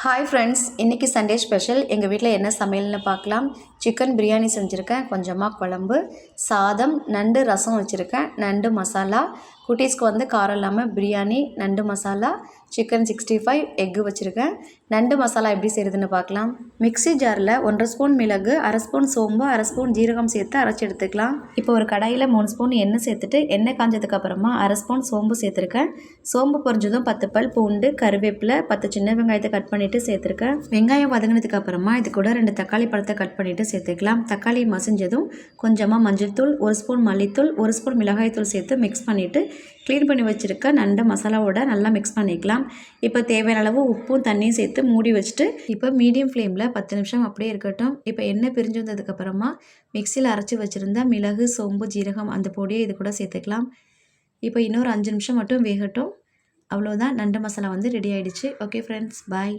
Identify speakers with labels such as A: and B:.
A: Hi friends, இன்றைக்கி Sunday special. எங்கள் வீட்டில் என்ன சமையல்னு பார்க்கலாம். சிக்கன் பிரியாணி செஞ்சுருக்கேன், கொஞ்சமாக குழம்பு, சாதம், நண்டு ரசம் வச்சுருக்கேன், நண்டு மசாலா, குட்டீஸ்க்கு வந்து காரம் இல்லாமல் பிரியாணி, நண்டு மசாலா, சிக்கன் 65, எக்கு வச்சுருக்கேன். நண்டு மசாலா எப்படி செய்கிறதுன்னு பார்க்கலாம். மிக்ஸி ஜாரில் 1.5 ஸ்பூன் மிளகு, 1/2 ஸ்பூன் சோம்பு, 1/2 ஸ்பூன் ஜீரகம் சேர்த்து அரைச்சி எடுத்துக்கலாம். இப்போ ஒரு கடாயில் 3 ஸ்பூன் எண்ணெய் சேர்த்துட்டு எண்ணெய் காஞ்சதுக்கப்புறமா 1/2 ஸ்பூன் சோம்பு சேர்த்துருக்கேன். சோம்பு பொரிஞ்சதும் 10 பல் பூண்டு, கருவேப்பிலை, 10 சின்ன வெங்காயத்தை கட் பண்ணிவிட்டு சேர்த்துருக்கேன். வெங்காயம் வதங்கினதுக்கு அப்புறமா இது கூட 2 தக்காளி பழத்தை கட் பண்ணிவிட்டு சேர்த்துக்கலாம். தக்காளி மசிஞ்சதும் கொஞ்சமாக மஞ்சள் தூள், 1 ஸ்பூன் மல்லித்தூள், 1 ஸ்பூன் மிளகாய் தூள் சேர்த்து மிக்ஸ் பண்ணிவிட்டு க்ளீன் பண்ணி வச்சுருக்க நண்டு மசாலாவோட நல்லா மிக்ஸ் பண்ணிக்கலாம். இப்போ தேவையான அளவு உப்பும் தண்ணியும் சேர்த்து மூடி வச்சுட்டு இப்போ மீடியம் ஃப்ளேமில் 10 நிமிஷம் அப்படியே இருக்கட்டும். இப்போ எண்ணெய் பிரிஞ்சு வந்ததுக்கப்புறமா மிக்சியில் அரைச்சி வச்சுருந்த மிளகு, சோம்பு, ஜீரகம் அந்த பொடியை இது கூட சேர்த்துக்கலாம். இப்போ இன்னொரு 5 நிமிஷம் மட்டும் வேகட்டும். அவ்வளோதான், நண்டு மசாலா வந்து ரெடி ஆகிடுச்சு. ஓகே ஃப்ரெண்ட்ஸ், பாய்.